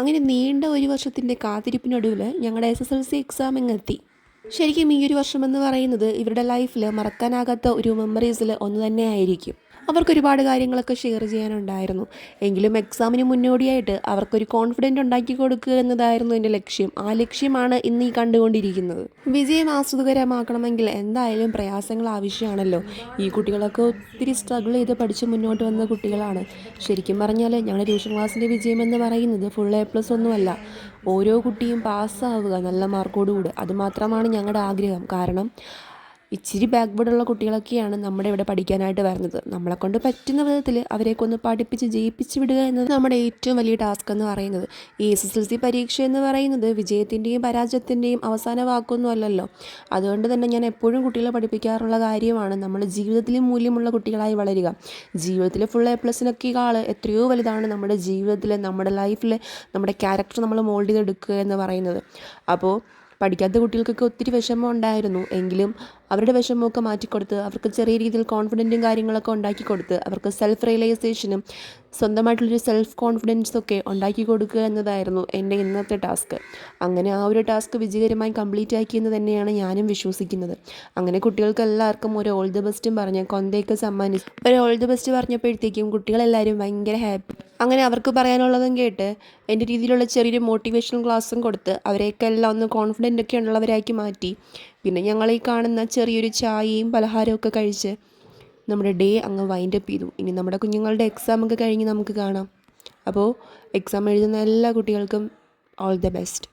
അങ്ങനെ നീണ്ട ഒരു വർഷത്തിൻ്റെ കാത്തിരിപ്പിനൊടുവിൽ ഞങ്ങളുടെ SSLC എക്സാം ഇങ്ങെത്തി. ശരിക്കും ഈ ഒരു വർഷമെന്ന് പറയുന്നത് ഇവരുടെ ലൈഫിൽ മറക്കാനാകാത്ത ഒരു മെമ്മറീസിൽ ഒന്ന് തന്നെയായിരിക്കും. അവർക്കൊരുപാട് കാര്യങ്ങളൊക്കെ ഷെയർ ചെയ്യാനുണ്ടായിരുന്നു. എങ്കിലും എക്സാമിന് മുന്നോടിയായിട്ട് അവർക്കൊരു കോൺഫിഡൻറ്റ് ഉണ്ടാക്കി കൊടുക്കുക എന്നതായിരുന്നു എൻ്റെ ലക്ഷ്യം. ആ ലക്ഷ്യമാണ് ഇന്ന് ഈ കണ്ടുകൊണ്ടിരിക്കുന്നത്. വിജയം ആസ്വാദകരമാക്കണമെങ്കിൽ എന്തായാലും പ്രയാസങ്ങൾ ആവശ്യമാണല്ലോ. ഈ കുട്ടികളൊക്കെ ഒത്തിരി സ്ട്രഗിൾ ചെയ്ത് പഠിച്ച് മുന്നോട്ട് വന്ന കുട്ടികളാണ്. ശരിക്കും പറഞ്ഞാൽ ഞങ്ങളുടെ ട്യൂഷൻ ക്ലാസ്സിൻ്റെ വിജയമെന്ന് പറയുന്നത് ഫുൾ A+ ഒന്നുമല്ല. ഓരോ കുട്ടിയും പാസ്സാവുക നല്ല മാർക്കോടുകൂടി, അതുമാത്രമാണ് ഞങ്ങളുടെ ആഗ്രഹം. കാരണം ഇച്ചിരി ബാക്ക്വേർഡുള്ള കുട്ടികളൊക്കെയാണ് നമ്മുടെ ഇവിടെ പഠിക്കാനായിട്ട് വരുന്നത്. നമ്മളെക്കൊണ്ട് പറ്റുന്ന വിധത്തിൽ അവരെയൊക്കെ ഒന്ന് പഠിപ്പിച്ച് ജയിപ്പിച്ച് വിടുക എന്നത് നമ്മുടെ ഏറ്റവും വലിയ ടാസ്ക് എന്ന് പറയുന്നത്. ഈ SSLC പരീക്ഷ എന്ന് പറയുന്നത് വിജയത്തിൻ്റെയും പരാജയത്തിൻ്റെയും അവസാന വാക്കൊന്നും അല്ലല്ലോ. അതുകൊണ്ട് തന്നെ ഞാൻ എപ്പോഴും കുട്ടികളെ പഠിപ്പിക്കാറുള്ള കാര്യമാണ് നമ്മൾ ജീവിതത്തിൽ മൂല്യമുള്ള കുട്ടികളായി വളരുക. ജീവിതത്തിൽ ഫുൾ A+-നൊക്കെക്കാൾ എത്രയോ വലുതാണ് നമ്മുടെ ജീവിതത്തിൽ, നമ്മുടെ ലൈഫിൽ നമ്മുടെ ക്യാരക്ടർ നമ്മൾ മോൾഡ് ചെയ്തെടുക്കുക എന്ന് പറയുന്നത്. അപ്പോൾ പഠിക്കാത്ത കുട്ടികൾക്കൊക്കെ ഒത്തിരി വിഷമം ഉണ്ടായിരുന്നു. എങ്കിലും അവരുടെ വിഷമമൊക്കെ മാറ്റിക്കൊടുത്ത് അവർക്ക് ചെറിയ രീതിയിൽ കോൺഫിഡൻറ്റും കാര്യങ്ങളൊക്കെ ഉണ്ടാക്കി കൊടുത്ത് അവർക്ക് സെൽഫ് റിയലൈസേഷനും സ്വന്തമായിട്ടുള്ളൊരു സെൽഫ് കോൺഫിഡൻസൊക്കെ ഉണ്ടാക്കി കൊടുക്കുക എന്നതായിരുന്നു എൻ്റെ ഇന്നത്തെ ടാസ്ക്. അങ്ങനെ ആ ഒരു ടാസ്ക് വിജയകരമായി കംപ്ലീറ്റ് ആക്കിയെന്ന് തന്നെയാണ് ഞാനും വിശ്വസിക്കുന്നത്. അങ്ങനെ കുട്ടികൾക്ക് എല്ലാവർക്കും ഒരു ഓൾ ദി ബെസ്റ്റും പറഞ്ഞ് കൊന്തയൊക്കെ സമ്മാനിച്ച് ഒരു ഓൾ ദി ബെസ്റ്റ് പറഞ്ഞപ്പോഴത്തേക്കും കുട്ടികളെല്ലാവരും ഭയങ്കര ഹാപ്പി. അങ്ങനെ അവർക്ക് പറയാനുള്ളതും കേട്ട് എൻ്റെ രീതിയിലുള്ള ചെറിയൊരു മോട്ടിവേഷണൽ ക്ലാസ്സും കൊടുത്ത് അവരെയൊക്കെ എല്ലാം ഒന്ന് കോൺഫിഡൻ്റൊക്കെ ഉള്ളവരാക്കി മാറ്റി. പിന്നെ ഞങ്ങളീ കാണുന്ന ചെറിയൊരു ചായയും പലഹാരമൊക്കെ കഴിച്ച് നമ്മുടെ ഡേ അങ്ങ് വൈൻഡപ്പ് ചെയ്തു. ഇനി നമ്മുടെ കുഞ്ഞുങ്ങളുടെ എക്സാമൊക്കെ കഴിഞ്ഞ് നമുക്ക് കാണാം. അപ്പോൾ എക്സാം എഴുതുന്ന എല്ലാ കുട്ടികൾക്കും ഓൾ ദ ബെസ്റ്റ്.